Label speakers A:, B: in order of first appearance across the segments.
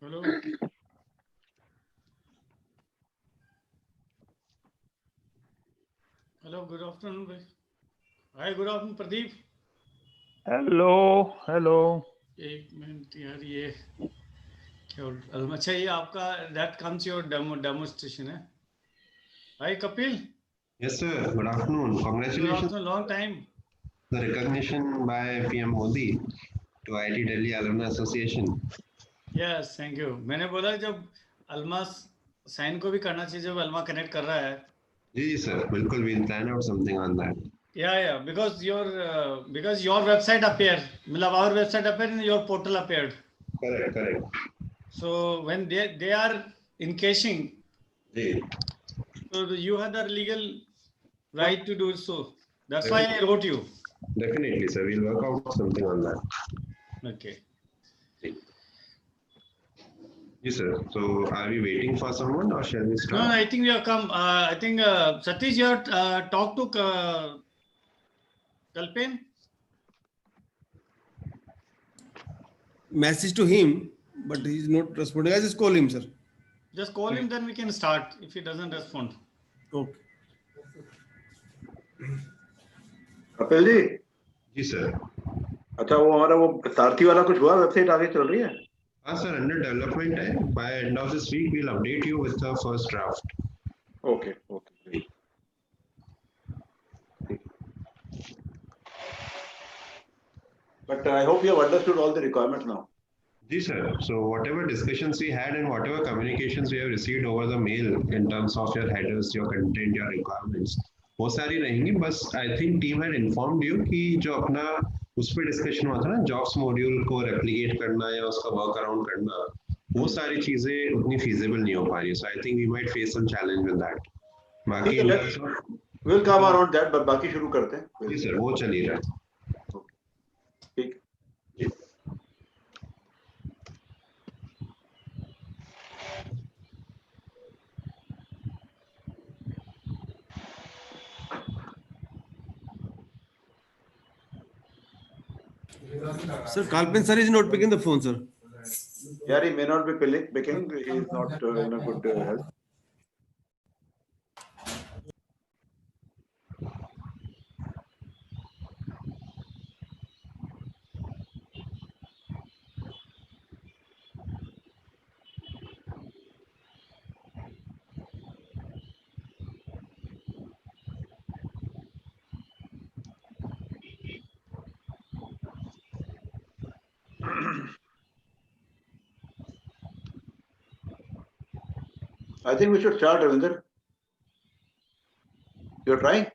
A: Hello hello, good afternoon भाई। Hi, good afternoon Pradeep.
B: Hello hello.
A: एक minute यार, ये क्या अच्छा, ये आपका दैट कम्स योर डेमोस्ट्रेशन है। Hi Kapil,
C: Yes, sir. Good afternoon.
A: Good
C: Congratulations
A: afternoon, long time.
C: on the recognition by PM Modi to IIT Delhi Alumni Association.
A: Yes, thank you. मैंने बोला जब अलमा साइन को भी करना चाहिए जब अलमा कनेक्ट कर रहा है।
C: जी sir, बिल्कुल we'll plan out something on that.
A: या because your website appear, मतलब our website appear and your portal appeared.
C: Correct.
A: So when they are encashing,
C: ji,
A: so you have the legal right to do so. That's why I wrote you.
C: definitely sir. We'll work out something on that.
A: Okay.
C: Yes, sir. So are we waiting for someone or shall we
A: No,
C: start?
A: I think we have come. I think Satish, you have talked to Kalpen.
D: Message to him, but he's not responding. I just call him, sir.
A: Just call him, then we can start if he doesn't respond.
D: Okay.
E: Kapil ji,
C: ji sir.
E: अच्छा वो हमारा वो सारथी वाला कुछ हुआ, website आगे चल रही है?
C: हाँ sir, under development है. By end of this week we'll update you with the first draft.
E: Okay okay. But I hope you have understood all the requirements now.
C: जी sir. So whatever discussions we had and whatever communications we have received over the mail in terms of your headers, your content, your requirements, वो सारी रहेंगी. बस I think team had informed you कि जो अपना उस पर डिस्कशन हुआ था ना, जॉब्स मॉड्यूल को रेप्लिकेट करना या उसका वर्क अराउंड करना, वो सारी चीजें उतनी फीजिबल नहीं हो पा रही. So I think we might face some challenge with that. बाकी
E: We'll come around that, but बाकी शुरू करते हैं।
C: जी सर, वो चल ही रहा है.
E: ठीक।
D: Sir, Kalpen sir is not picking the phone, sir.
E: यार, he may not be picking. He is not in a good health. I think we should start, Ravinder. You're trying?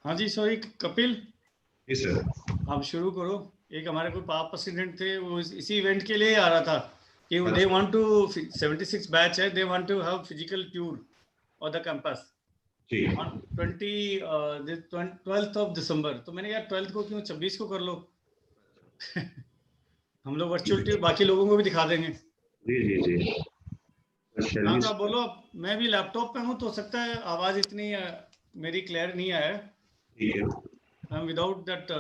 A: हाँ जी, सॉरी कपिल,
C: जी sir.
A: आप शुरू करो। एक हमारे कोई पाप president थे, वो इसी इवेंट के लिए आ रहा था कि दे वांट टू 76 बैच है, they want to have physical tour of the campus
C: जी.
A: On 12th of December. तो मैंने यार 12th को क्यों, 26 को कर लो। हम लोग वर्चुअल टूर बाकी लोगों को भी दिखा देंगे।
C: जी. Shall
A: हाँ
C: we
A: तो आप बोलो, मैं भी लैपटॉप पे हूँ तो हो सकता है आवाज इतनी मेरी क्लियर नहीं आया।
C: ठीक है।
A: I'm without that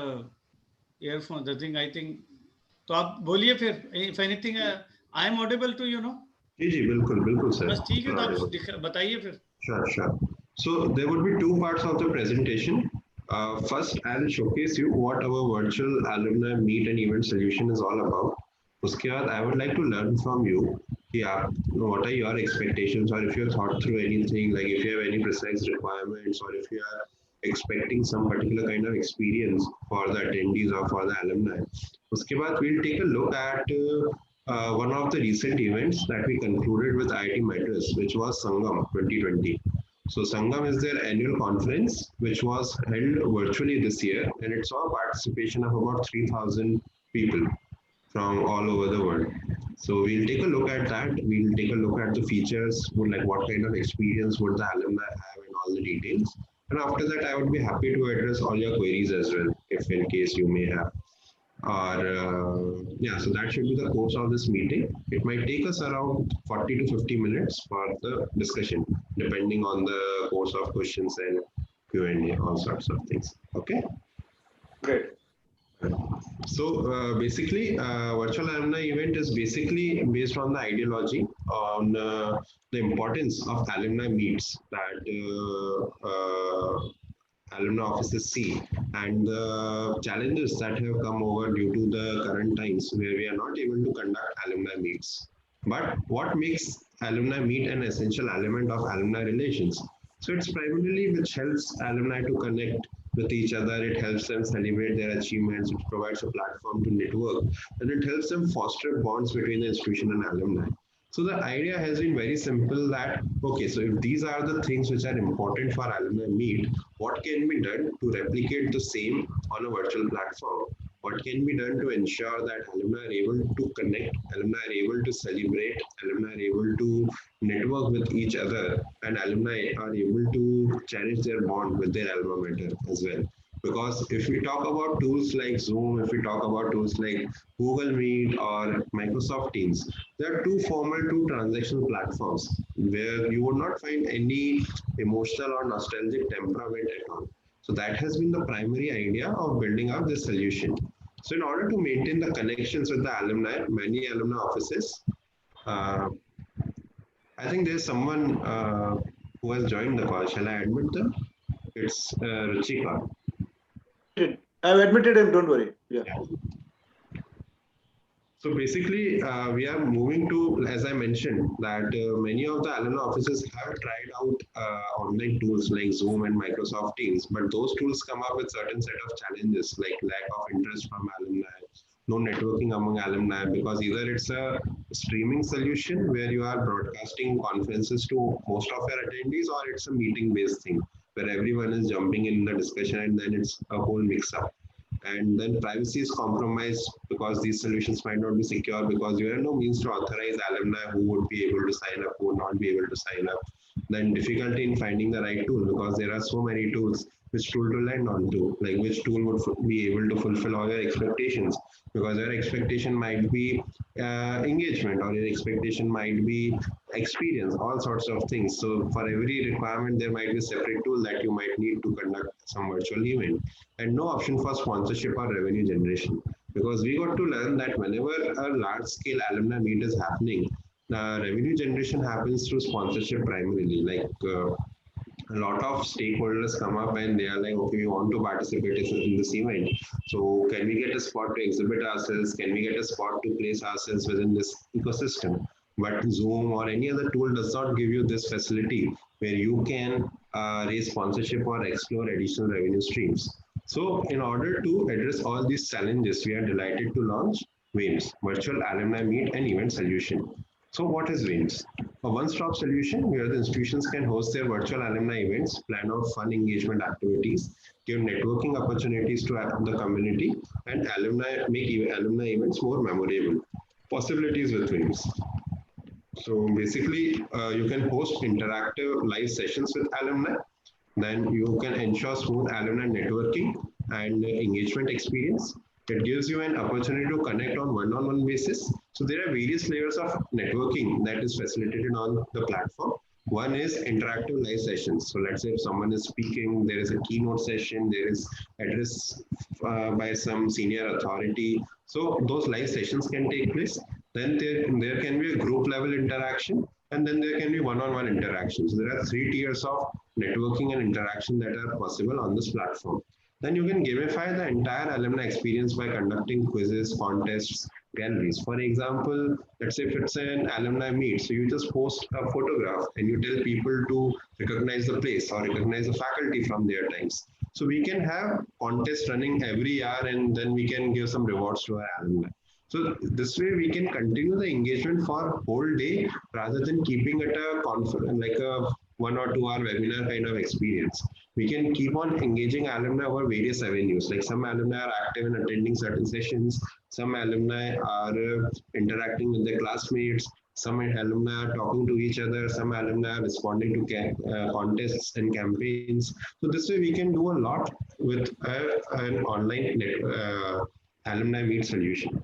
A: earphone, the thing I think. तो आप बोलिए फिर, if anything I am audible to you, no?
C: जी जी बिल्कुल बिल्कुल सर।
A: बस ठीक है तो आप बताइए फिर।
C: Sure, sure. So there would be two parts of the presentation. First, I'll showcase you what our virtual alumni meet and event solution is all about. उसके बाद I would like to learn from you कि आप what are your expectations, or if you have thought through anything, like if you have any precise requirements, or if you are expecting some particular kind of experience for the attendees or for the alumni. उसके बाद we'll take a look at one of the recent events that we concluded with IIT Madras, which was Sangam 2020. So Sangam is their annual conference, which was held virtually this year, and it saw participation of about 3,000 people from all over the world. So we'll take a look at that. We'll take a look at the features, like what kind of experience would the alumni have, and all the details. And after that, I would be happy to address all your queries as well, if in case you may have. Yeah, so that should be the course of this meeting. It might take us around 40 to 50 minutes for the discussion, depending on the course of questions and Q&A, all sorts of things. Okay.
E: Great.
C: So basically, virtual alumni event is basically based on the ideology on the importance of alumni meets that alumni offices see, and the challenges that have come over due to the current times where we are not able to conduct alumni meets. But what makes alumni meet an essential element of alumni relations? So it's primarily which helps alumni to connect with each other. It helps them celebrate their achievements. It provides a platform to network, and it helps them foster bonds between the institution and alumni. So the idea has been very simple that, okay, so if these are the things which are important for alumni meet, what can be done to replicate the same on a virtual platform? What can be done to ensure that alumni are able to connect, alumni are able to celebrate, alumni are able to network with each other, and alumni are able to cherish their bond with their alma mater as well. Because if we talk about tools like Zoom, if we talk about tools like Google Meet or Microsoft Teams, there are two formal, two transactional platforms where you would not find any emotional or nostalgic temperament at all. So that has been the primary idea of building out this solution. So in order to maintain the connections with the alumni, many alumni offices, uh, I think there's someone who has joined the call. Shall I admit them? It's Ruchika.
E: I've admitted him, don't worry. Yeah.
C: So basically, we are moving to, as I mentioned, that many of the alumni offices have tried out online tools like Zoom and Microsoft Teams, but those tools come up with certain set of challenges like lack of interest from alumni, no networking among alumni, because either it's a streaming solution where you are broadcasting conferences to most of your attendees, or it's a meeting-based thing where everyone is jumping in the discussion and then it's a whole mix-up. And then privacy is compromised because these solutions might not be secure because you have no means to authorize alumni who would be able to sign up, who would not be able to sign up. Then difficulty in finding the right tool because there are so many tools, which tool to land on to, like which tool would be able to fulfill all your expectations, because your expectation might be engagement, or your expectation might be experience, all sorts of things. So for every requirement, there might be a separate tool that you might need to conduct some virtual event, and no option for sponsorship or revenue generation. Because we got to learn that whenever a large scale alumni meet is happening, revenue generation happens through sponsorship primarily. Like a lot of stakeholders come up and they are like, okay, we want to participate in this event. So can we get a spot to exhibit ourselves? Can we get a spot to place ourselves within this ecosystem? But Zoom or any other tool does not give you this facility where you can raise sponsorship or explore additional revenue streams. So in order to address all these challenges, we are delighted to launch VAMES, Virtual Alumni Meet and Event Solution. So what is VAMES? A one-stop solution where the institutions can host their virtual alumni events, plan out fun engagement activities, give networking opportunities to the community, and make alumni events more memorable. Possibilities with VAMES. So basically, you can host interactive live sessions with alumni. Then you can ensure smooth alumni networking and engagement experience. It gives you an opportunity to connect on one-on-one basis. So there are various layers of networking that is facilitated on the platform. One is interactive live sessions. So let's say if someone is speaking, there is a keynote session, there is address by some senior authority. So those live sessions can take place. Then there can be a group level interaction, and then there can be one-on-one interaction. So there are 3 tiers of networking and interaction that are possible on this platform. Then you can gamify the entire alumni experience by conducting quizzes, contests, galleries. For example, let's say if it's an alumni meet, so you just post a photograph and you tell people to recognize the place or recognize the faculty from their times. So we can have contests running every year, and then we can give some rewards to our alumni. So this way we can continue the engagement for a whole day rather than keeping it a conference, like a 1 or 2 hour webinar kind of experience. We can keep on engaging alumni over various avenues. Like some alumni are active in attending certain sessions, some alumni are interacting with their classmates, some alumni are talking to each other, some alumni are responding to contests and campaigns. So this way we can do a lot with an online alumni meet solution.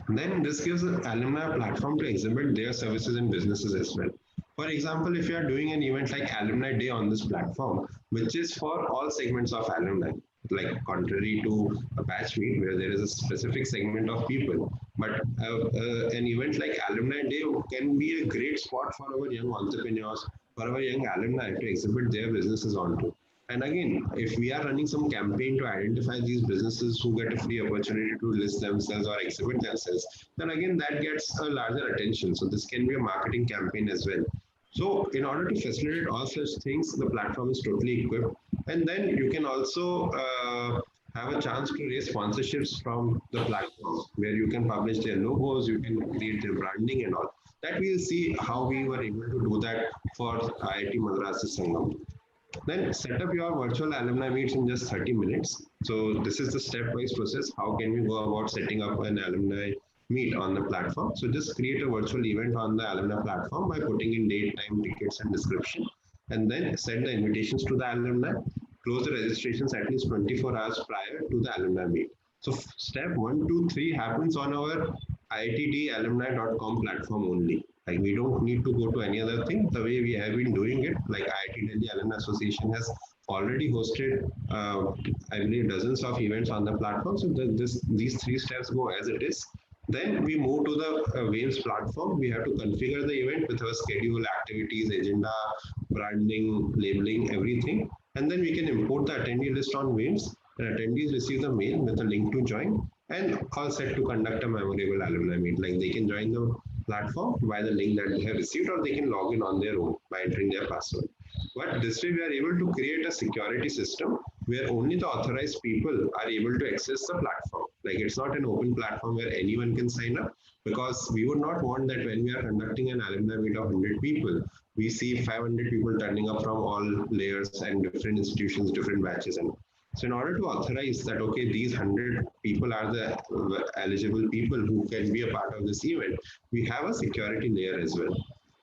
C: Then this gives an alumni a platform to exhibit their services and businesses as well. For example, if you are doing an event like Alumni Day on this platform, which is for all segments of alumni, like contrary to a batch meet where there is a specific segment of people, but an event like Alumni Day can be a great spot for our young entrepreneurs, for our young alumni to exhibit their businesses onto. And again, if we are running some campaign to identify these businesses who get a free opportunity to list themselves or exhibit themselves, then again, that gets a larger attention. So this can be a marketing campaign as well. So in order to facilitate all such things, the platform is totally equipped. And then you can also have a chance to raise sponsorships from the platform where you can publish their logos, you can create their branding and all. That we'll see how we were able to do that for IIT Madras Sangam. Then set up your virtual alumni meets in just 30 minutes. So this is the step-wise process. How can we go about setting up an alumni meet on the platform? So just create a virtual event on the alumni platform by putting in date, time, tickets, and description. And then send the invitations to the alumni. Close the registrations at least 24 hours prior to the alumni meet. So step 1, 2, 3 happens on our iittdelhi.alumni.com platform only. Like we don't need to go to any other thing. The way we have been doing it, like IIT Delhi Alumni Association has already hosted, I believe, dozens of events on the platform. So these 3 steps go as it is. Then we move to the Waves platform. We have to configure the event with our schedule, activities, agenda, branding, labeling, everything. And then we can import the attendee list on Waves. And attendees receive the mail with a link to join and all set to conduct a memorable alumni meet. Like they can join the platform by the link that they have received, or they can log in on their own by entering their password. But this way we are able to create a security system where only the authorized people are able to access the platform. Like it's not an open platform where anyone can sign up, because we would not want that when we are conducting an alumni meet of 100 people, we see 500 people turning up from all layers and different institutions, different batches. And so in order to authorize that, okay, these 100 people are the eligible people who can be a part of this event, we have a security layer as well.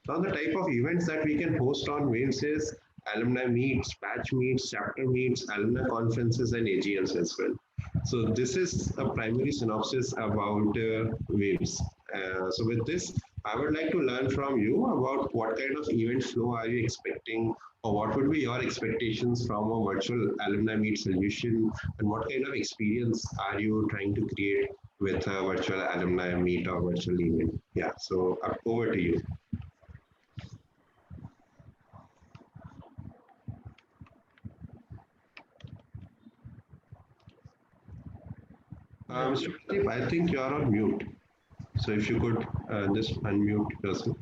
C: Now the type of events that we can host on Waves is alumni meets, batch meets, chapter meets, alumni conferences, and AGMs as well. So this is a primary synopsis about Waves. So with this, I would like to learn from you about what kind of event flow are you expecting, or what would be your expectations from a virtual alumni meet solution, and what kind of experience are you trying to create with a virtual alumni meet or virtual event? Yeah, so over to you. Mr. Pradeep, I think you are on mute. So if you could just unmute yourself.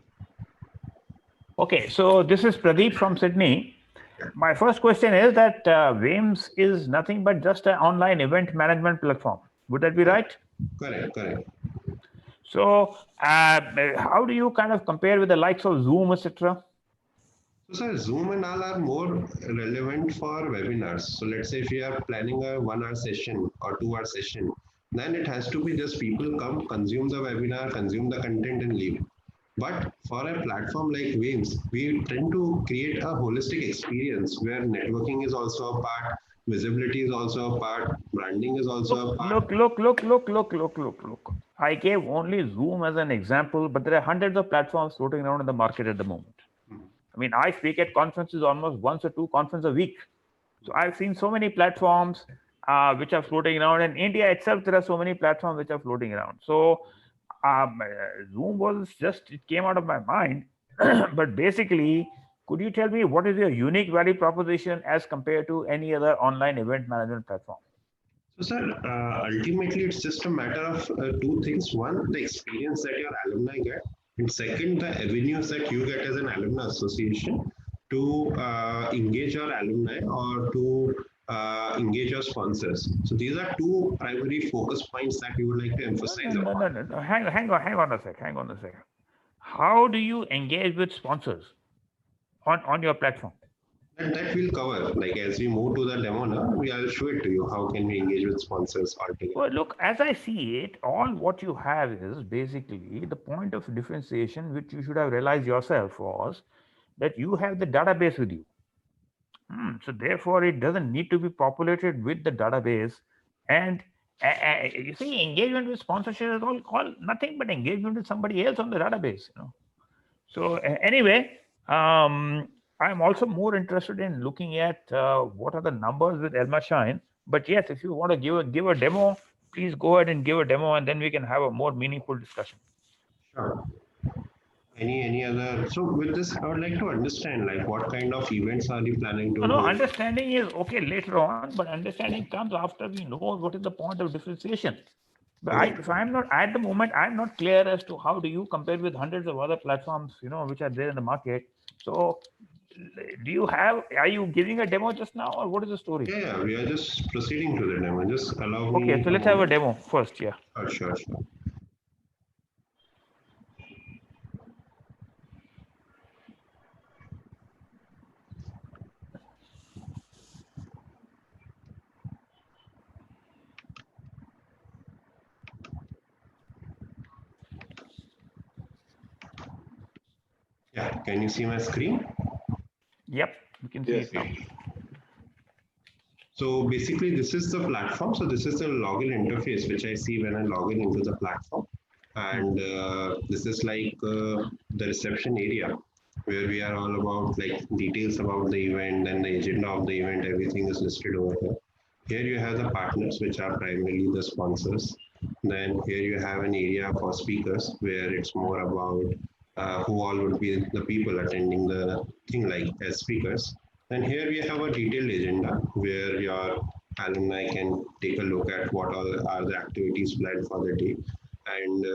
B: Okay, so this is Pradeep from Sydney. My first question is that Waves is nothing but just an online event management platform. Would that be right?
C: Correct, correct.
B: So how do you kind of compare with the likes of Zoom, etc.?
C: So sir, Zoom and all are more relevant for webinars. So let's say if you are planning a 1 hour session or 2 hour session, then it has to be just people come, consume the webinar, consume the content and leave. But for a platform like Waves, we tend to create a holistic experience where networking is also a part, visibility is also a part, branding is also a part.
B: Look. I gave only Zoom as an example, but there are hundreds of platforms floating around in the market at the moment. I mean, I speak at conferences almost once or two conferences a week. So I've seen so many platforms which are floating around. In India itself, there are so many platforms which are floating around. So Zoom was just, it came out of my mind. But basically, could you tell me what is your unique value proposition as compared to any other online event management platform?
C: So, sir, ultimately, it's just a matter of two things. One, the experience that your alumni get, and second, the avenues that you get as an alumni association to engage your alumni or to engage your sponsors. So, these are two primary focus points that we would like to emphasize upon.
B: No. Hang on a sec. How do you engage with sponsors on your platform?
C: And that we'll cover. Like as we move to the demo now, I'll show it to you. How can we engage with sponsors altogether?
B: Well, look, as I see it, all what you have is basically the point of differentiation, which you should have realized yourself was that you have the database with you. So therefore, it doesn't need to be populated with the database. And you see, engagement with sponsorship is all nothing but engagement with somebody else on the database. So anyway, I'm also more interested in looking at what are the numbers with Elmashine. But yes, if you want to give a demo, please go ahead and give a demo, and then we can have a more meaningful discussion.
C: Sure. Any other? So with this, I would like to understand like what kind of events are you planning to?
B: No, understanding is okay later on, but understanding comes after we know what is the point of differentiation. But if I'm not at the moment, I'm not clear as to how do you compare with hundreds of other platforms, which are there in the market. So are you giving a demo just now, or what is the story?
C: Yeah, we are just proceeding to the demo. Just allow me.
B: Okay, so let's have a demo first. Yeah.
C: Sure. Yeah, can you see my screen?
B: Yep, you can see it now.
C: So basically, this is the platform. So this is the login interface, which I see when I log in into the platform. And this is like the reception area where we are all about like details about the event and the agenda of the event. Everything is listed over here. Here you have the partners, which are primarily the sponsors. Then here you have an area for speakers where it's more about who all would be the people attending the thing like as speakers. And here we have a detailed agenda where your alumni can take a look at what all are the activities planned for the day. And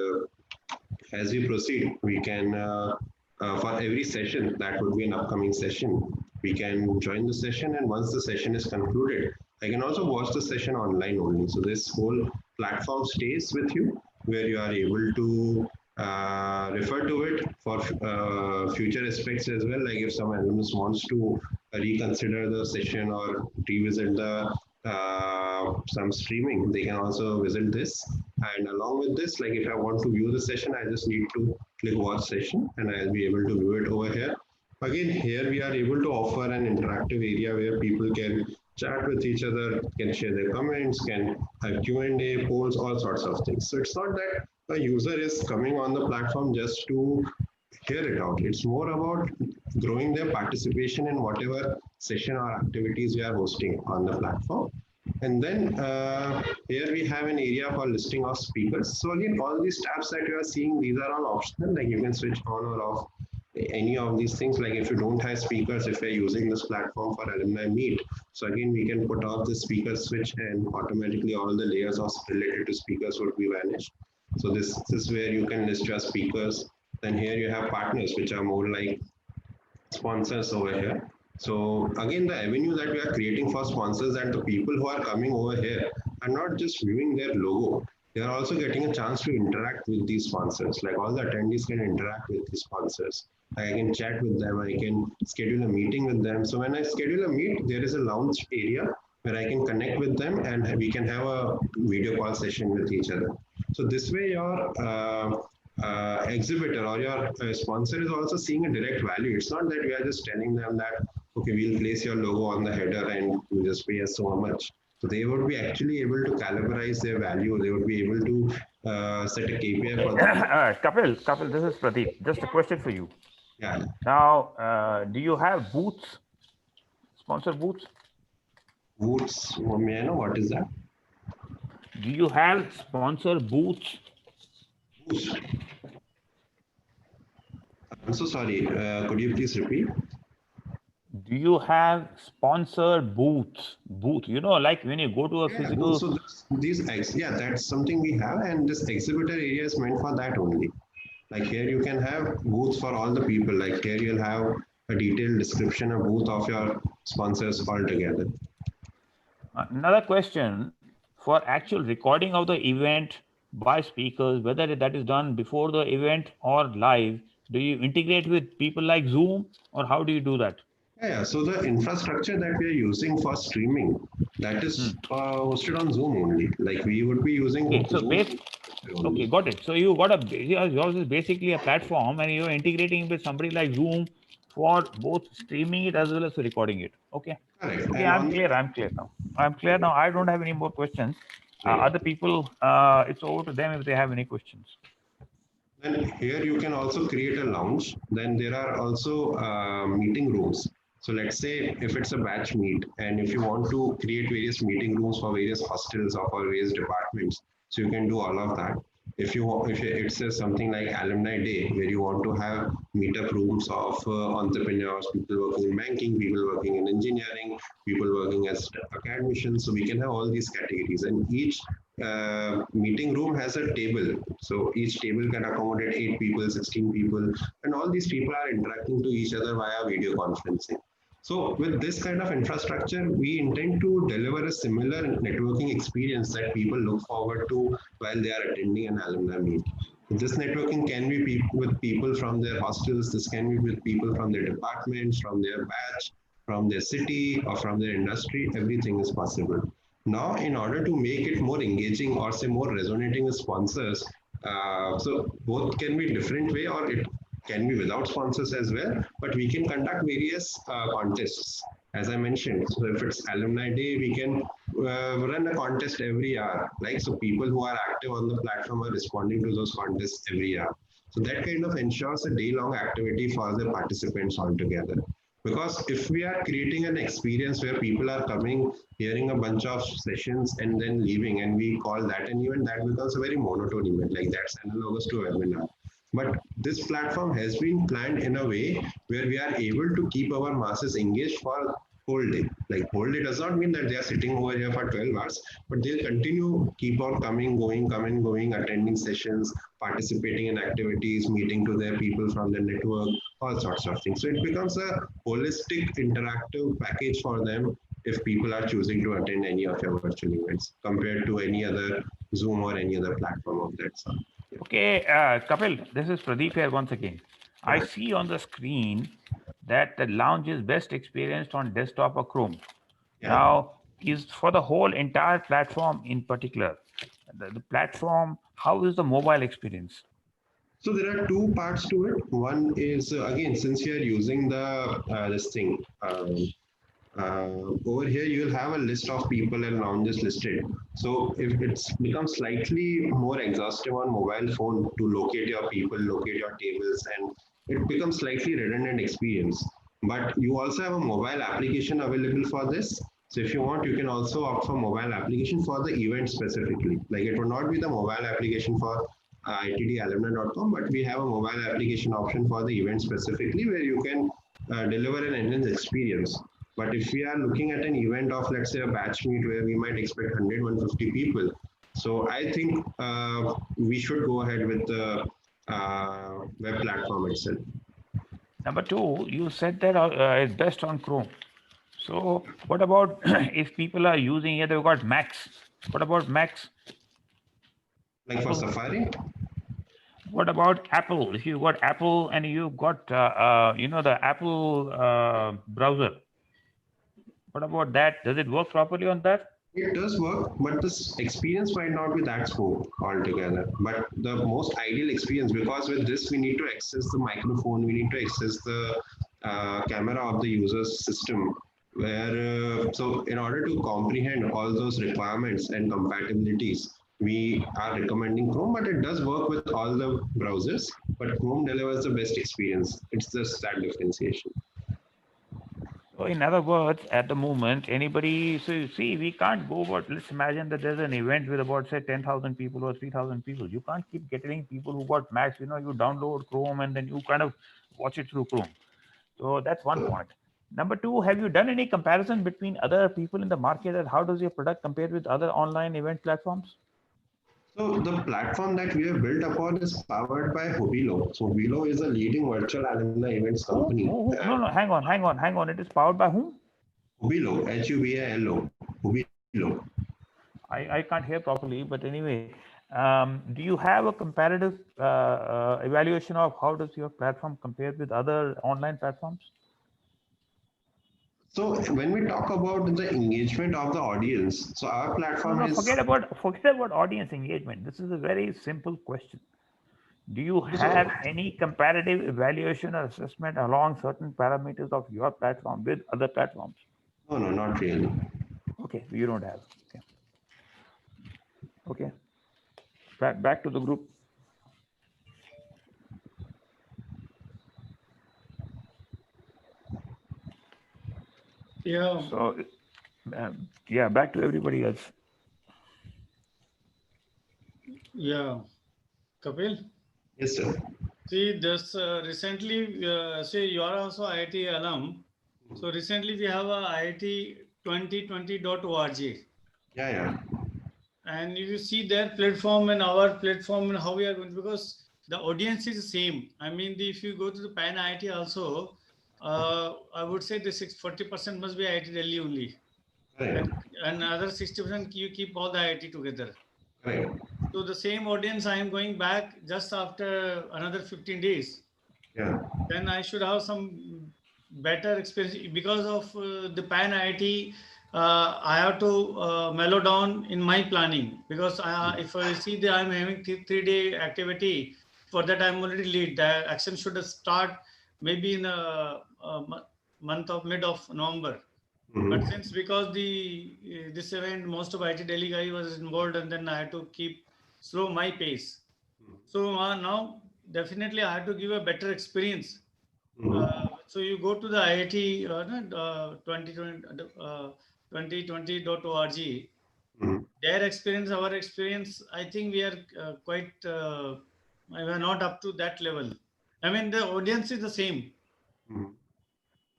C: as we proceed, we can, for every session, that would be an upcoming session, we can join the session. And once the session is concluded, I can also watch the session online only. So this whole platform stays with you where you are able to refer to it for future aspects as well. Like if some alumnus wants to reconsider the session or revisit the some streaming, they can also visit this. And along with this, like if I want to view the session, I just need to click watch session and I'll be able to view it over here. Again, here we are able to offer an interactive area where people can chat with each other, can share their comments, can have Q&A, polls, all sorts of things. So it's not that a user is coming on the platform just to hear it out. It's more about growing their participation in whatever session or activities we are hosting on the platform. And then here we have an area for listing of speakers. So again, all these tabs that you are seeing, these are all optional. Like you can switch on or off any of these things. Like if you don't have speakers, if you're using this platform for alumni meet, so again we can put off the speaker switch and automatically all the layers of related to speakers would be vanished. So this is where you can list your speakers. Then here you have partners, which are more like sponsors over here. So again, the avenue that we are creating for sponsors, and the people who are coming over here are not just viewing their logo, they are also getting a chance to interact with these sponsors. Like all the attendees can interact with the sponsors. I can chat with them, I can schedule a meeting with them. So when I schedule a meet, there is a lounge area where I can connect with them and we can have a video call session with each other. So this way your exhibitor or your sponsor is also seeing a direct value. It's not that we are just telling them that okay, we'll place your logo on the header and you just pay us so much. So they would be actually able to calibrate their value. They would be able to set a KPI for them.
B: Kapil, this is Pradeep. Just a question for you.
C: Yeah.
B: Now, do you have booths, sponsor booths?
C: Boots, may I know what is that?
B: Do you have sponsor booths?
C: Boots. I'm so sorry. Could you please repeat?
B: Do you have sponsor booths? You know, like when you go to a
C: Yeah,
B: physical.
C: so yeah, that's something we have, and this exhibitor area is meant for that only. Like here, you can have booths for all the people. Like here, you'll have a detailed description of booth of your sponsors altogether.
B: Another question, for actual recording of the event by speakers, whether that is done before the event or live, do you integrate with people like Zoom, or how do you do that?
C: Yeah, so the infrastructure that we are using for streaming, that is hosted on Zoom only. Like we would be using Zoom.
B: Okay, got it. So you got yours is basically a platform, and you're integrating with somebody like Zoom for both streaming it as well as recording it. Okay.
C: Correct.
B: Okay, I'm clear now. I don't have any more questions. Other people, it's over to them if they have any questions.
C: Then here you can also create a lounge. Then there are also meeting rooms. So let's say if it's a batch meet, and if you want to create various meeting rooms for various hostels or for various departments, so you can do all of that. If it's something like Alumni Day, where you want to have meetup rooms of entrepreneurs, people working in banking, people working in engineering, people working as academicians, so we can have all these categories, and each meeting room has a table. So each table can accommodate 8 people, 16 people, and all these people are interacting to each other via video conferencing. So with this kind of infrastructure, we intend to deliver a similar networking experience that people look forward to while they are attending an alumni meet. This networking can be with people from their hostels, this can be with people from their departments, from their batch, from their city, or from their industry. Everything is possible. Now, in order to make it more engaging or say more resonating with sponsors, so both can be different way, or it can be without sponsors as well, but we can conduct various contests. As I mentioned, so if it's Alumni Day, we can run a contest every hour. Like, so people who are active on the platform are responding to those contests every hour. So that kind of ensures a day-long activity for the participants altogether. Because if we are creating an experience where people are coming, hearing a bunch of sessions and then leaving, and we call that an event, that becomes a very monotone event. Like that's analogous to a webinar. But this platform has been planned in a way where we are able to keep our masses engaged for whole day. Like whole day does not mean that they are sitting over here for 12 hours, but they'll continue, keep on coming, going, attending sessions, participating in activities, meeting to their people from the network, all sorts of things. So it becomes a holistic interactive package for them if people are choosing to attend any of your virtual events compared to any other Zoom or any other platform of that sort.
B: Okay, Kapil, this is Pradeep here once again. I see on the screen that the lounge is best experienced on desktop or Chrome. Yeah. Now, is for the whole entire platform in particular, the platform, how is the mobile experience?
C: So there are two parts to it. One is, again, since you are using the this thing, over here you'll have a list of people and lounges listed. So if it's becomes slightly more exhaustive on mobile phone to locate your people, locate your tables, and it becomes slightly redundant experience. But you also have a mobile application available for this. So if you want, you can also opt for mobile application for the event specifically. Like it would not be the mobile application for ittdalumni.com, but we have a mobile application option for the event specifically where you can deliver an enhanced experience. But if we are looking at an event of, let's say, a batch meet where we might expect 100, 150 people, so I think we should go ahead with the web platform itself.
B: Number two, you said that it's best on Chrome. So what about if people are using it, they've got Macs. What about Macs?
C: Like for Safari?
B: What about Apple? If you've got Apple and you've got, the Apple browser, what about that? Does it work properly on that?
C: It does work, but this experience might not be that smooth altogether. But the most ideal experience, because with this, we need to access the microphone, we need to access the camera of the user's system, where so in order to comprehend all those requirements and compatibilities, we are recommending Chrome, but it does work with all the browsers. But Chrome delivers the best experience. It's just that differentiation.
B: So in other words, at the moment, anybody, so see, we can't go about, let's imagine that there's an event with about, say, 10,000 people or 3,000 people. You can't keep getting people who got max, you download Chrome and then you kind of watch it through Chrome. So that's one point. Number two, have you done any comparison between other people in the market and how does your product compare with other online event platforms?
C: So the platform that we have built upon is powered by Hobilo. So Hobilo is a leading virtual alumni events company.
B: No, hang on. It is powered by whom?
C: Hobilo, Hubalo, Hobilo.
B: I can't hear properly, but anyway, do you have a comparative evaluation of how does your platform compare with other online platforms?
C: So when we talk about the engagement of the audience, so our platform is
B: forget about audience engagement. This is a very simple question. Do you have any comparative evaluation or assessment along certain parameters of your platform with other platforms?
C: No, not really.
B: Okay, you don't have. Okay. Back to the group.
A: Yeah.
B: So, yeah, back to everybody else.
A: Yeah. Kapil?
C: Yes, sir.
A: See, this recently, say you are also IIT alum. So recently we have a IIT2020.org.
C: Yeah.
A: And if you see their platform and our platform and how we are going, because the audience is the same. I mean, if you go to the Pan IIT also, I would say the 40% must be IIT Delhi only.
C: Right.
A: And another 60% you keep all the IIT together.
C: Right.
A: So the same audience, I am going back just after another 15 days.
C: Yeah.
A: Then I should have some better experience because of the Pan IIT. I have to mellow down in my planning because if I see that I'm having 3-day activity, for that I'm already late. The action should start maybe in a month of mid of November. But since because this event, most of IT Delhi guy was involved, and then I had to keep slow my pace. So now definitely I had to give a better experience. So you go to the IIT 2020.org. Their experience, our experience, I think we are quite, we are not up to that level. I mean, the audience is the same.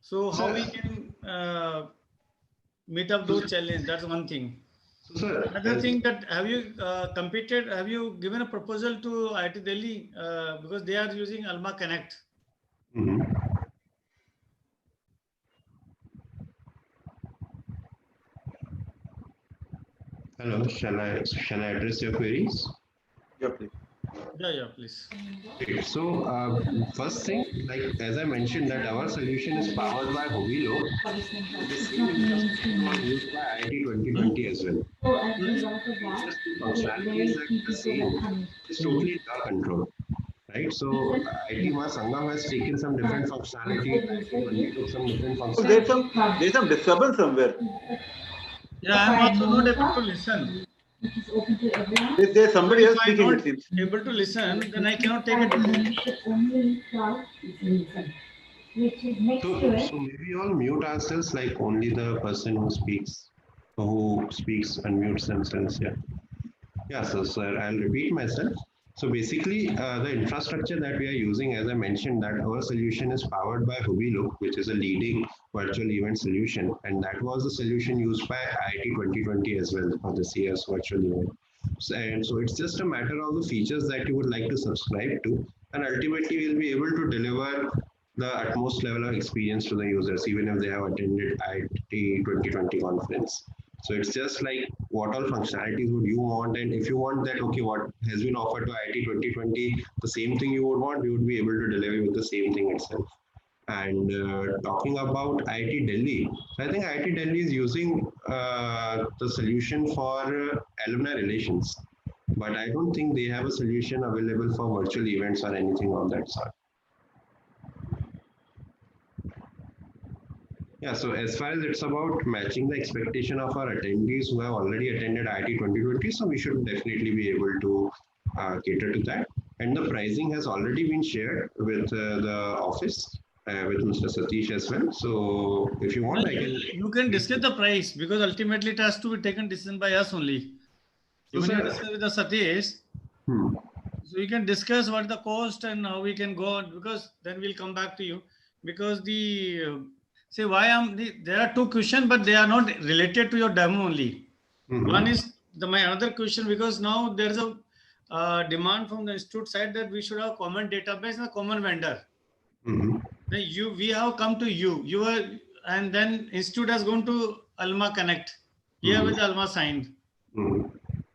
A: So how we can meet up those challenges? That's one thing.
C: So,
A: Another thing that have you competed? Have you given a proposal to IIT Delhi because they are using Alma Connect?
C: Hello, shall I address your queries?
E: Yeah, please.
A: Yeah, please.
C: Okay, so first thing, like as I mentioned, that our solution is powered by Hobilo. The same infrastructure was used by IIT 2020 as well. Just the functionalities are the same. It's totally in our control, right? So IIT Sangam has taken some different functionality. IIT 20 took some different
E: So
C: functionality.
E: there's some disturbance somewhere.
A: Yeah, I'm also not able to listen.
E: There's somebody else
A: If I'm
E: speaking,
A: not
E: it seems.
A: able to listen, then I cannot take a decision.
C: So maybe all mute ourselves, like only the person who speaks unmutes themselves. Yeah. So sir, I'll repeat myself. So basically, the infrastructure that we are using, as I mentioned, that our solution is powered by Hobilo, which is a leading virtual event solution, and that was the solution used by IIT 2020 as well for this year's virtual event. And so it's just a matter of the features that you would like to subscribe to, and ultimately we'll be able to deliver the utmost level of experience to the users, even if they have attended IIT 2020 conference. So it's just like what all functionalities would you want, and if you want that, okay, what has been offered to IIT 2020, the same thing you would want, we would be able to deliver with the same thing itself. And talking about IIT Delhi, I think IIT Delhi is using the solution for alumni relations, but I don't think they have a solution available for virtual events or anything of that sort. Yeah, so as far as it's about matching the expectation of our attendees who have already attended IIT 2020, so we should definitely be able to cater to that. And the pricing has already been shared with the office, with Mr. Satish as well. So if you want, I can.
A: You can discuss the price because ultimately it has to be taken decision by us only. So when you discuss with the Satish, so you can discuss what the cost and how we can go on, because then we'll come back to you. Because say why there are two questions, but they are not related to your demo only. One is my another question, because now there is a demand from the institute side that we should have common database and a common vendor. Then we have come to you are, and then institute has gone to Alma Connect. Here with Alma signed.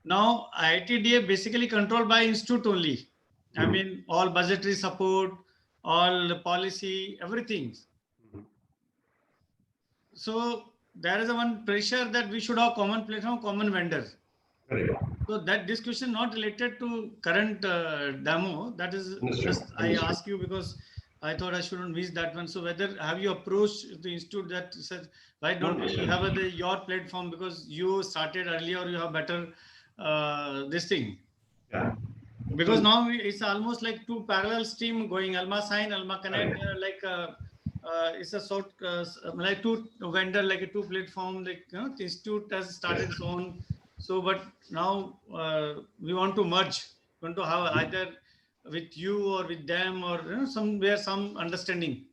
A: Now IITDA basically controlled by institute only. I mean, all budgetary support, all the policy, everything. So there is a one pressure that we should have common platform, common vendor. So that this question not related to current demo. That is just I ask you because I thought I shouldn't miss that one. So whether have you approached the institute that said why don't we have your platform, because you started earlier or you have better this thing.
C: Yeah.
A: Because now it's almost like two parallel stream going. Alma Sign, Alma Connect, it's a sort like two vendor, like a two platform. Like the institute has started its own. So, but now we want to merge. We want to have either with you or with them, or somewhere some understanding.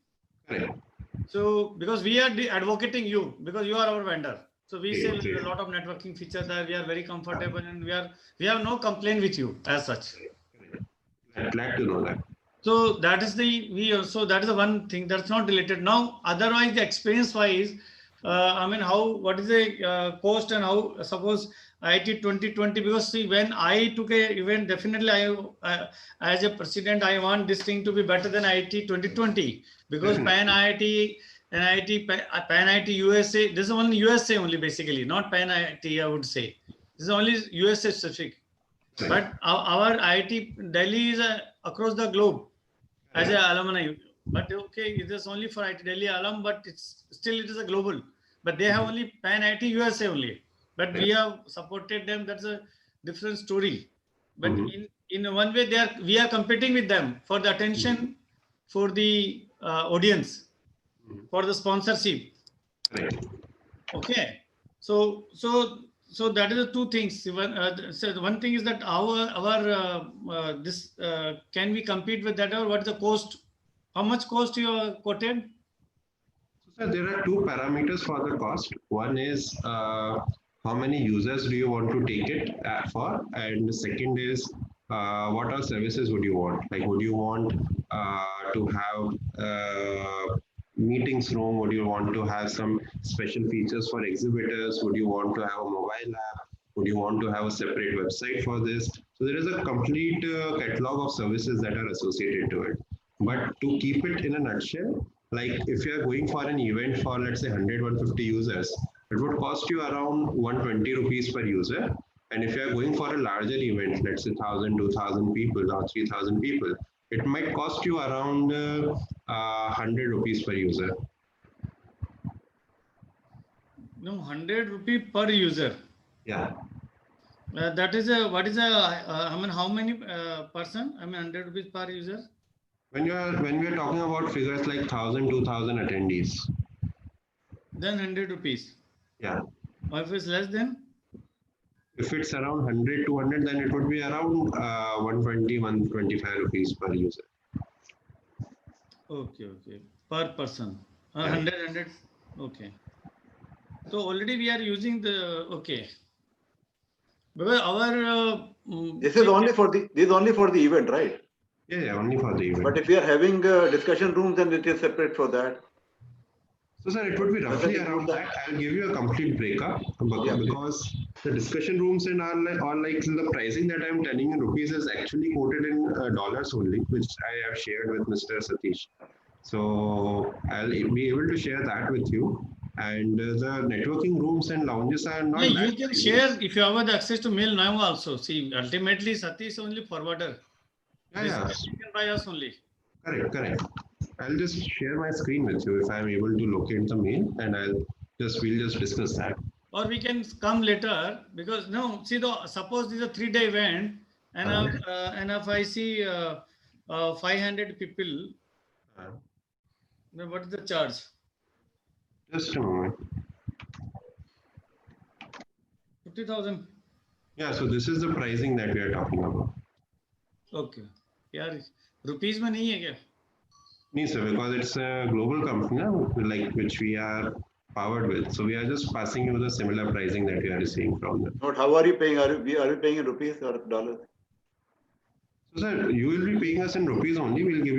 A: So because we are advocating you, because you are our vendor. So we say a lot of networking features that we are very comfortable, and we have no complaint with you as such.
C: Glad to know that.
A: So that is that is the one thing that's not related. Now, otherwise, the experience wise, I mean, what is the cost and how, suppose IIT 2020, because see, when I took a event, definitely as a president, I want this thing to be better than IIT 2020, because Pan IIT, Pan IIT USA, this is only USA only basically, not Pan IIT, I would say. This is only USA specific. But our IIT Delhi is across the globe as an alumni. But okay, it is only for IIT Delhi alum, but it is a global. But they have only Pan IIT USA only. But we have supported them. That's a different story. But in one way, we are competing with them for the attention, for the audience, for the sponsorship. Okay, so that is the two things. So one thing is that can we compete with that, or what is the cost? How much cost you have quoted?
C: So there are two parameters for the cost. One is how many users do you want to take it for, and the second is what all services would you want? Like, would you want to have meetings room? Would you want to have some special features for exhibitors? Would you want to have a mobile app? Would you want to have a separate website for this? So there is a complete catalog of services that are associated to it. But to keep it in a nutshell, like if you are going for an event for, let's say, 100-150 users, it would cost you around 120 rupees per user. And if you are going for a larger event, let's say 1,000, 2,000 people or 3,000 people, it might cost you around 100 rupees per user.
A: No, 100 rupee per user.
C: Yeah.
A: That is what is I mean, how many person? I mean, 100 rupees per user.
C: When we are talking about figures like 1,000, 2,000 attendees.
A: Then 100 rupees.
C: Yeah.
A: Or if it's less than?
C: If it's around 100, 200, then it would be around 120, 125 rupees per user.
A: Okay. Per person. 100. Okay. So already we are using okay. Because our
E: this is only for the event, right?
C: Yeah, only for the event.
E: But if we are having discussion rooms, then it is separate for that.
C: So, sir, it would be roughly around that. I'll give you a complete breakup because the discussion rooms and all like the pricing that I'm telling in rupees is actually quoted in dollars only, which I have shared with Mr. Satish. So I'll be able to share that with you. And the networking rooms and lounges are not.
A: Yeah, you can share if you have the access to mail now also. See, ultimately Satish is only forwarder.
C: Yeah.
A: You can buy us only.
C: Correct. I'll just share my screen with you if I'm able to locate the mail, and we'll just discuss that.
A: Or we can come later, because no, see, suppose this is a 3-day event, and if I see 500 people,
C: Uh,
A: then what is the charge?
C: just a moment.
A: 50,000.
C: Yeah, so this is the pricing that we are talking about.
A: Okay. यार rupees में नहीं है क्या?
C: No, sir, because it's a global company, like which we are powered with. So we are just passing you the similar pricing that we are receiving from them.
E: But how are you paying? Are you paying in rupees or dollars?
C: So, sir, you will be paying us in rupees only. We'll give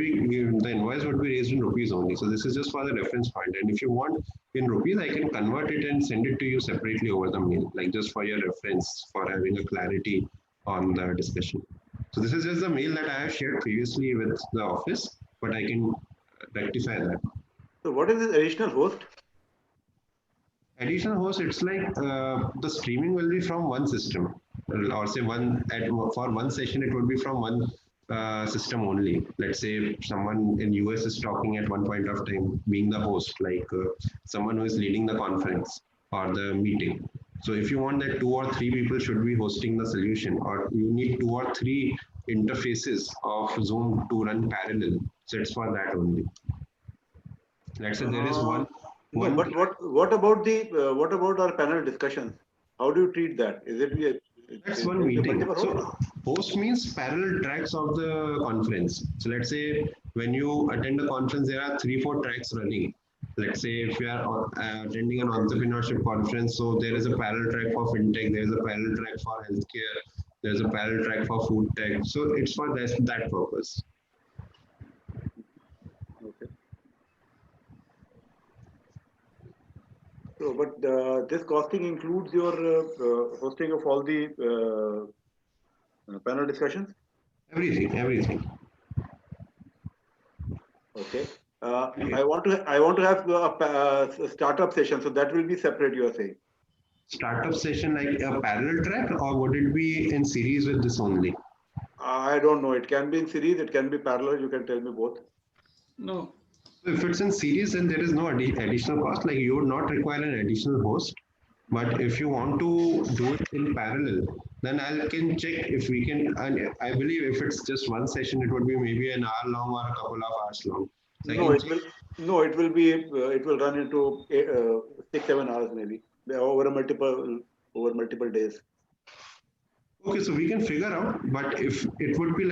C: the invoice would be raised in rupees only. So this is just for the reference point. And if you want in rupees, I can convert it and send it to you separately over the mail, like just for your reference, for having a clarity on the discussion. So this is just the mail that I have shared previously with the office, but I can rectify that.
E: So what is this additional host?
C: Additional host, it's like the streaming will be from one system, or say for one session it would be from one system only. Let's say someone in US is talking at one point of time, being the host, like someone who is leading the conference or the meeting. So if you want that 2 or 3 people should be hosting the solution, or you need 2 or 3 interfaces of Zoom to run parallel, so it's for that only. Let's say there is one.
E: No, but what about our panel discussions? How do you treat that? Is it
C: That's one meeting. So host means parallel tracks of the conference. So let's say when you attend a conference, there are 3-4 tracks running. Let's say if you are attending an entrepreneurship conference, so there is a parallel track for fintech, there is a parallel track for healthcare, there's a parallel track for food tech. So it's for that purpose.
E: Okay. So, but this costing includes your hosting of all the panel discussions?
C: Everything.
E: Okay. I want to have a startup session, so that will be separate, you are saying.
C: Startup session like a parallel track, or would it be in series with this only?
E: I don't know. It can be in series, it can be parallel. You can tell me both.
A: No.
C: So if it's in series, then there is no additional cost. Like you would not require an additional host. But if you want to do it in parallel, then I can check if we can. And I believe if it's just one session, it would be maybe an hour long or a couple of hours long. So
E: No, it will be. It will run into 6-7 hours maybe over multiple days.
C: Okay, so we can figure out, but if it would be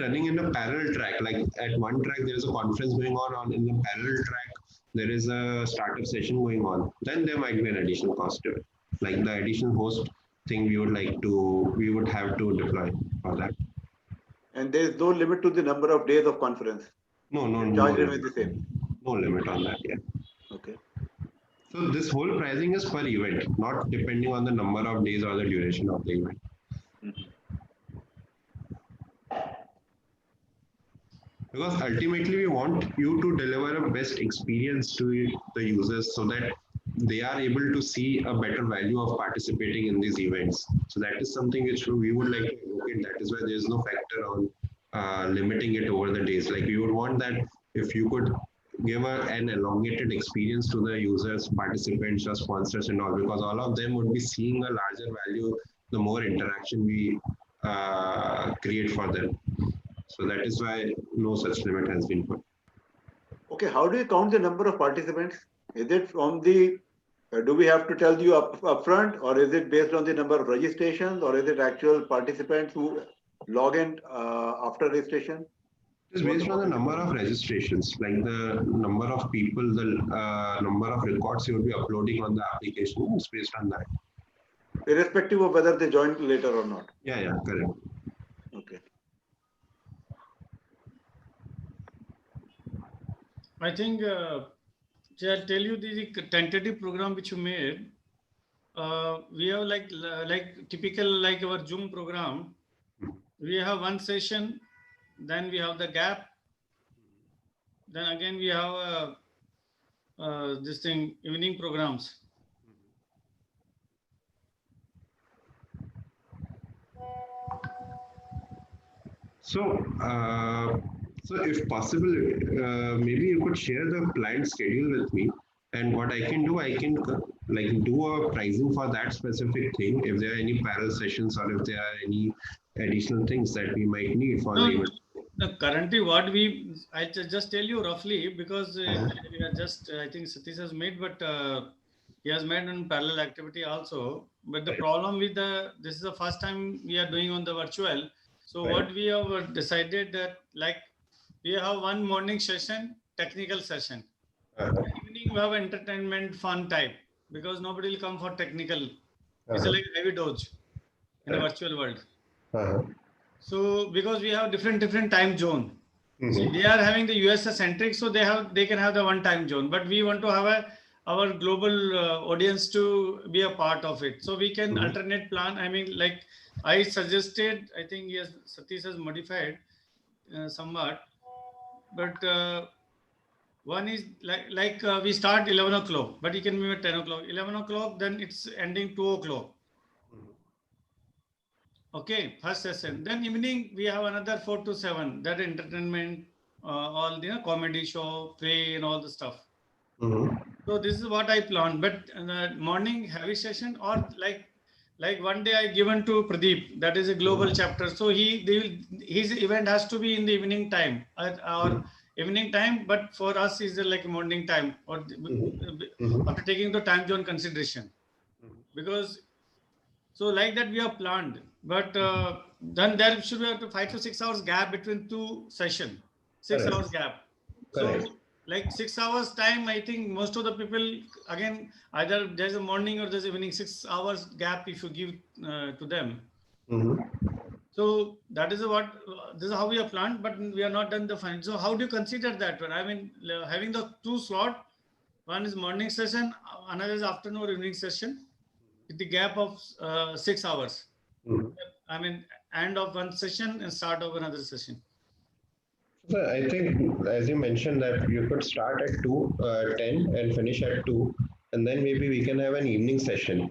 C: running in a parallel track, like at one track there is a conference going on in the parallel track there is a startup session going on, then there might be an additional cost to it. Like the additional host thing we would have to deploy for that.
E: And there is no limit to the number of days of conference.
C: No
E: Charge
C: limit.
E: remains the same.
C: No limit on that, yeah.
E: Okay.
C: So this whole pricing is per event, not depending on the number of days or the duration of the event. Because ultimately we want you to deliver a best experience to the users so that they are able to see a better value of participating in these events. So that is something which we would like to advocate. That is why there is no factor on limiting it over the days. Like we would want that if you could give an elongated experience to the users, participants, or sponsors and all, because all of them would be seeing a larger value the more interaction we create for them. So that is why no such limit has been put.
E: Okay, how do you count the number of participants? Is it from the, do we have to tell you upfront, or is it based on the number of registrations, or is it actual participants who log in after registration?
C: It is based on the number of registrations, like the number of people, the number of records you will be uploading on the application. It's based on that.
E: Irrespective of whether they joined later or not.
C: Yeah, correct.
E: Okay.
A: I think, I'll tell you the tentative program which you made. We have like typical like our Zoom program. We have one session, then we have the gap. Then again we have this thing, evening programs.
C: So So if possible, maybe you could share the planned schedule with me. And what I can do, I can like do a pricing for that specific thing. If there are any parallel sessions or if there are any additional things that we might need for the
A: No,
C: event.
A: no, currently what I just tell you roughly because
C: Uh-huh.
A: we are just, I think Satish has made, but he has made in parallel activity also. But the
C: Right.
A: problem with this is the first time we are doing on the virtual. So
C: Right.
A: what we have decided that like we have one morning session, technical session.
C: Uh-huh.
A: Evening we have entertainment fun type because nobody will come for technical. It's
C: Uh-huh.
A: like heavy dose in the
C: Right.
A: virtual world.
C: Uh-huh.
A: So because we have different time zone. See,
C: Mhm.
A: they are having the US centric, so they can have the one time zone, but we want to have our global audience to be a part of it. So we can
C: Mhm.
A: alternate plan. I mean, like I suggested, I think yes, Satish has modified somewhat, but one is like we start 11 o'clock, but it can be at 10 o'clock. 11 o'clock, then it's ending 2 o'clock. Okay, first session. Then evening we have another 4 to 7. That entertainment, all the comedy show, play, and all the stuff.
C: Mhm.
A: So this is what I planned. But morning heavy session or like one day I given to Pradeep. That is a global chapter. So his event has to be in the evening time or evening time. But for us is like morning time or
C: Mhm.
A: after taking the time zone consideration because. So like that we have planned, but then there should be up to 5 to 6 hours gap between two session, 6 hours
C: Correct.
A: gap.
C: Correct.
A: So like 6 hours time, I think most of the people again either there's a morning or there's evening 6 hours gap if you give to them.
C: Mhm.
A: So that is what this is how we have planned, but we are not done the final. So how do you consider that one? I mean, having the two slot, one is morning session, another is afternoon or evening session with the gap of 6 hours.
C: Mhm.
A: I mean, end of one session and start of another session.
C: So I think, as you mentioned, that you could start at 10 and finish at 2, and then maybe we can have an evening session.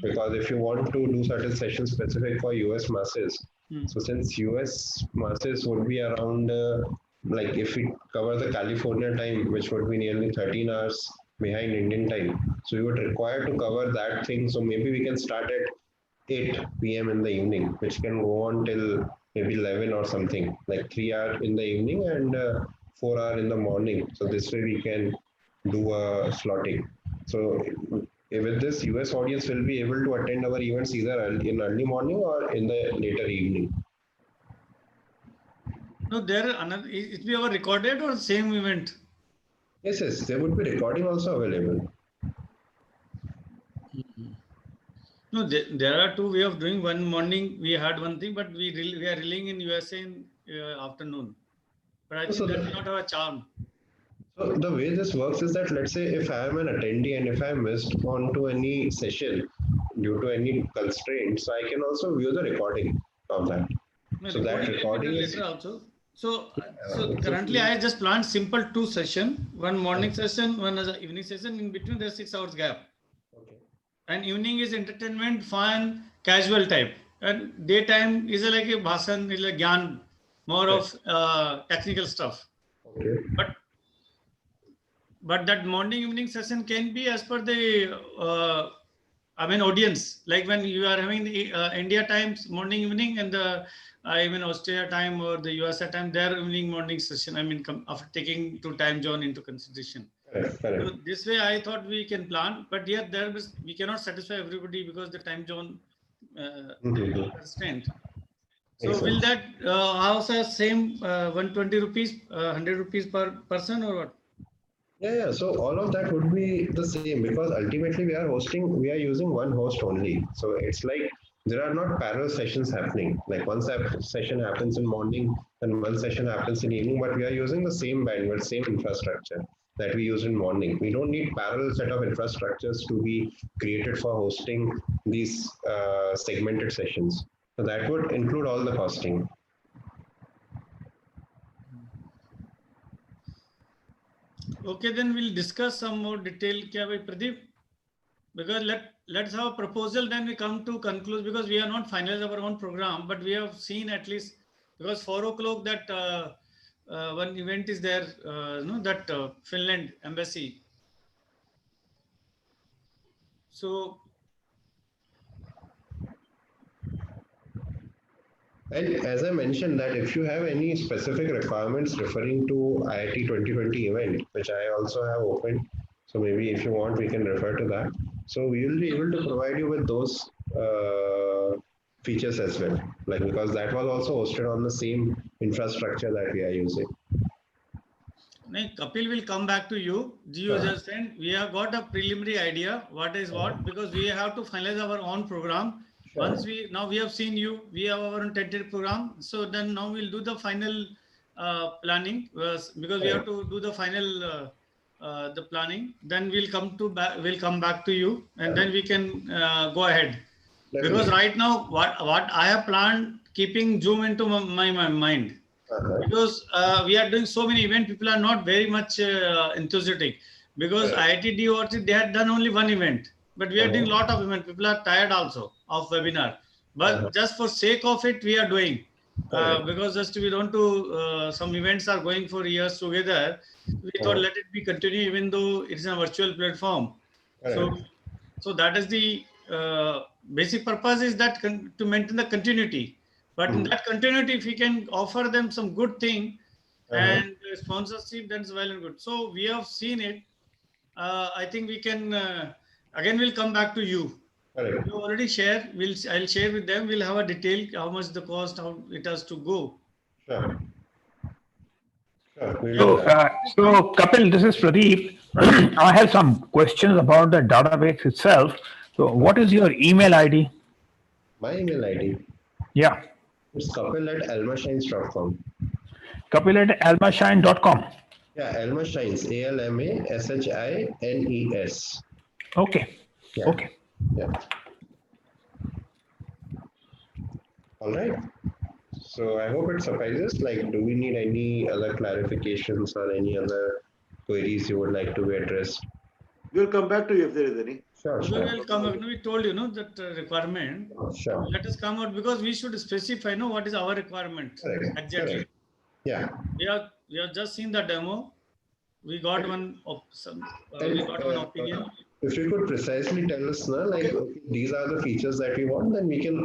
C: Because if you want to do certain sessions specific for US masses, so since US masses would be around, like if we cover the California time, which would be nearly 13 hours behind Indian time, so we would require to cover that thing. So maybe we can start at 8 p.m. in the evening, which can go on till maybe 11 or something, like 3 hour in the evening and 4 hour in the morning. So this way we can do a slotting. So with this, US audience will be able to attend our events either in early morning or in the later evening.
A: No, there another it be our recorded or same event.
C: Yes, yes, there would be recording also available.
A: No, there are two way of doing. One morning we had one thing, but we are relying in USA in afternoon. But I
C: So
A: think that will
C: the,
A: not have a charm.
C: so the way this works is that, let's say if I am an attendee and if I missed onto any session due to any constraints, so I can also view the recording of that.
A: No,
C: So that
A: recording can be
C: recording
A: done
C: is
A: later also. So
C: so
A: currently I just planned simple two session, one morning session, one as a evening session. In between there's 6 hours gap.
C: okay.
A: And evening is entertainment, fun, casual type. And daytime is like a bhasan, is like gyan, more
C: Right.
A: of technical stuff.
C: Okay.
A: But that morning evening session can be as per the I mean audience. Like when you are having the India times morning evening and the I mean Australia time or the USA time, their evening morning session. I mean after taking two time zone into consideration.
C: Correct.
A: So
C: Correct.
A: this way, I thought we can plan, but yet we cannot satisfy everybody because the time zone
C: Mhm.
A: constraint.
C: Makes
A: So will
C: sense.
A: that also same 120 rupees, 100 rupees per person or what?
C: Yeah, yeah. So all of that would be the same because ultimately we are using one host only. So it's like there are not parallel sessions happening. Like one session happens in morning and one session happens in evening, but we are using the same bandwidth, same infrastructure that we use in morning. We don't need parallel set of infrastructures to be created for hosting these segmented sessions. So that would include all the costing.
A: Okay, then we'll discuss some more detail, kya bhai Pradeep? Because let's have a proposal, then we come to conclude because we are not finalized our own program, but we have seen at least because 4 o'clock that one event is there, that Finland embassy. So
C: And as I mentioned that if you have any specific requirements referring to IIT 2020 event, which I also have opened, so maybe if you want, we can refer to that. So we will be able to provide you with those features as well, like because that was also hosted on the same infrastructure that we are using.
A: Kapil will come back to you. Do you
C: Sure.
A: understand? We have got a preliminary idea what is what, because we have to finalize our own program.
C: Sure.
A: Once we have seen you, we have our own tentative program. So then now we'll do the final planning, because we have to do the final the planning. Then we'll come back to you, and then we can go ahead.
C: Definitely.
A: Because right now, what I have planned, keeping Zoom into my mind. Because we are doing so many events, people are not very much enthusiastic. Because IIT DORC, they had done only one event, but we are doing a lot of events. People are tired also of webinar. But just for sake of it, we are doing. Because just we don't do, some events are going for years together. We thought let it be continue, even though it's a virtual platform. So that is the basic purpose, is that to maintain the continuity. But in that continuity, if we can offer them some good thing and sponsorship, then it's well and good. So we have seen it. I think we can, again, we'll come back to you.
C: Correct.
A: You already share. I'll share with them. We'll have a detail, how much the cost, how it has to go.
C: Sure. Sure.
B: So Kapil, this is Pradeep. I have some questions about the database itself. So what is your email ID?
C: My email ID.
B: Yeah.
C: It's kapil@almashines.com.
B: Kapil@almashine.com.
C: Yeah, Almashines, ALMASHINES.
B: Okay.
C: Yeah.
B: Okay.
C: Yeah. All right. So I hope it suffices. Like, do we need any other clarifications or any other queries you would like to be addressed?
E: We'll come back to you if there is any.
C: Sure,
A: We
C: sure.
A: will come. We told you, that requirement.
C: Sure.
A: Let us come out, because we should specify, what is our requirement
C: Correct.
A: exactly.
C: Correct. Yeah.
A: We have just seen the demo. We got one opinion.
C: If you could precisely tell us now, like, okay, these are the features that we want, then we can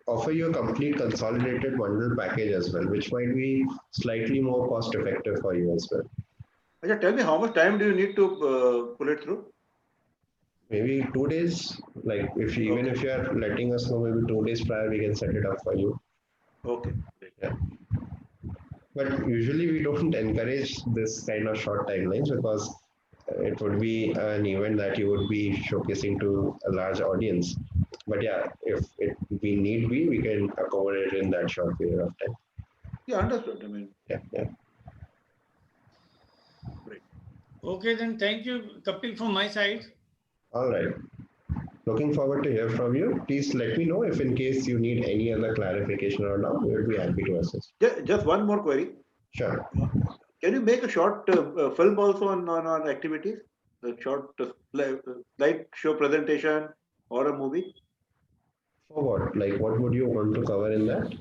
C: offer you a complete consolidated bundle package as well, which might be slightly more cost effective for you as well.
E: Ajay, tell me, how much time do you need to pull it through?
C: Maybe 2 days. Like, if you, even if you are letting us know, maybe 2 days prior, we can set it up for you.
E: Okay.
C: Yeah. But usually we don't encourage this kind of short timelines, because it would be an event that you would be showcasing to a large audience. But yeah, if we need be, we can accommodate in that short period of time.
E: Yeah, understood. I mean,
C: Yeah, yeah.
E: great.
A: Okay, then thank you, Kapil, from my side.
C: All right. Looking forward to hear from you. Please let me know if in case you need any other clarification or not. We will be happy to assist.
E: Just one more query.
C: Sure.
E: Can you make a short film also on our activities? A short slide show presentation or a movie?
C: For what? Like, what would you want to cover in that?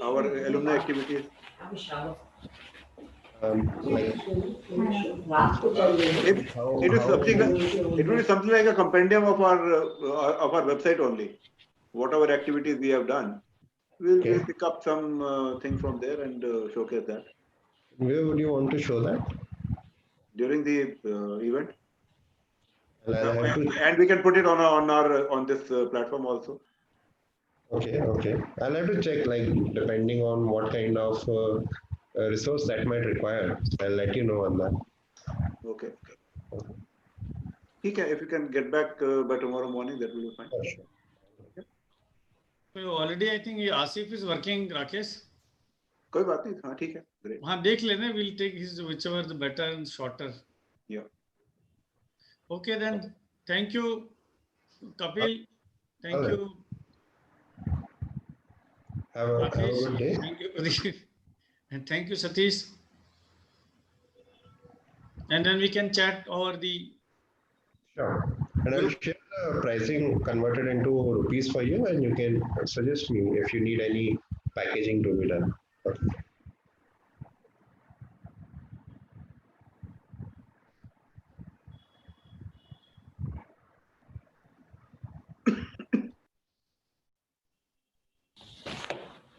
E: Our alumni activities.
C: Like,
E: It will be something like a compendium of our website only. Whatever activities we have done, we'll pick up some things from there and showcase that.
C: where would you want to show that?
E: During the event.
C: I'll have to-
E: And we can put it on this platform also.
C: Okay, okay. I'll have to check, like, depending on what kind of resource that might require. I'll let you know on that.
E: Okay. If you can get back by tomorrow morning, that will be fine.
C: Sure.
A: So already, I think Asif is working, Rakesh.
E: कोई बात नहीं, हाँ ठीक है, great.
A: हाँ देख लेना. We'll take his whichever the better and shorter.
E: Yeah.
A: Okay then. Thank you, Kapil. Thank you,
C: Have a
A: Rakesh.
C: good day.
A: Thank you, Pradeep. And thank you, Satish. And then we can chat over the.
C: Sure. And I'll share the pricing converted into rupees for you, and you can suggest me if you need any packaging to be done. Okay.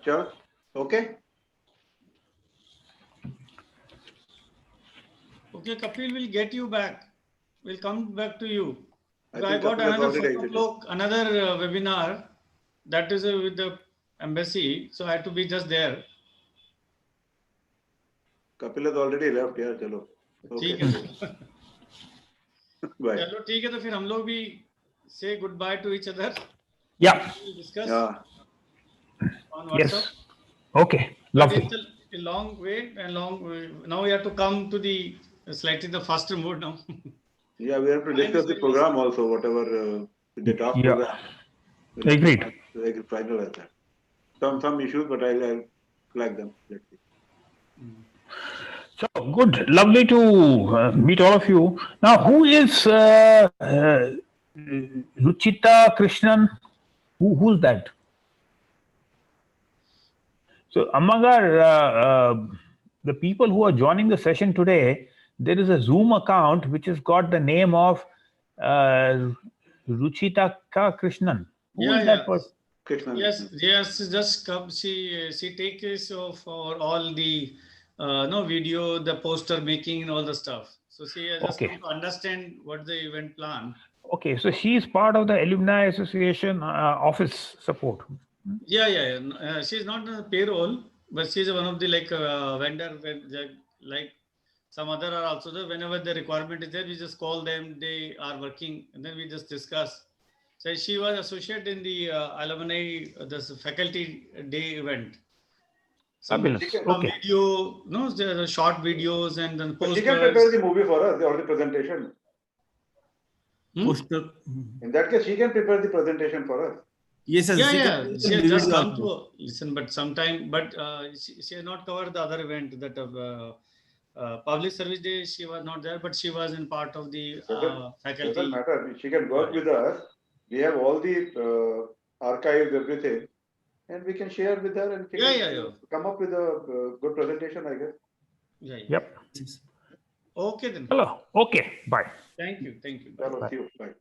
E: Sure. Okay.
A: Okay, Kapil will get you back. We'll come back to you.
E: I
A: I
E: think
A: got
E: Kapil has
A: another
E: already
A: 4
E: exited.
A: o'clock, another webinar that is with the embassy. So I had to be just there.
E: Kapil has already left. Yeah, chalo.
A: ठीक
E: Okay.
A: है
E: Bye.
A: चलो ठीक है तो फिर हम लोग भी say goodbye to each other.
B: Yeah.
A: We'll discuss
E: Yeah.
A: on WhatsApp.
B: Yes. Okay.
A: But
B: Lovely.
A: it's a long way and now we have to come to the slightly the faster mode now.
E: Yeah, we have to
A: Time
E: discuss
A: is
E: the
A: very
E: program also, whatever the draft
B: Yeah.
E: program. We'll have to
B: Agreed.
E: finalize that. Some issues, but I'll flag them. Let's see.
B: So good. Lovely to meet all of you. Now, who is Ruchita Krishnan? Who's that? So among the people who are joining the session today, there is a Zoom account which has got the name of Ruchita Krishnan. Who is that person?
E: Krishnan.
A: Yes, just come. She takes care of all the no video, the poster making, and all the stuff. So she has just
B: Okay.
A: come to understand what the event plan.
B: Okay, so she is part of the Alumni Association office support.
A: Yeah. She's not on payroll, but she's one of the vendor. Like some other are also there. Whenever the requirement is there, we just call them. They are working, and then we just discuss. So she was associate in the alumni, this faculty day event.
B: Fabulous.
A: Some
B: Okay.
A: video, no, the short videos and then
E: But she can prepare
A: posters.
E: the movie for us or the presentation.
D: Poster.
E: In that case, she can prepare the presentation for us.
D: Yes, sir.
A: Yeah. She has
D: Video
A: just come
D: also.
A: to listen, but sometime, but she has not covered the other event that public service day. She was not there, but she was in part of the
E: Doesn't
A: faculty.
E: matter. She can work with us. We have all the archives, everything, and we can share with her and she can come up with a good presentation, I guess.
A: Yeah.
B: Yep.
A: Okay then.
B: Hello. Okay. Bye.
A: Thank you.
E: Chalo, see you. Bye.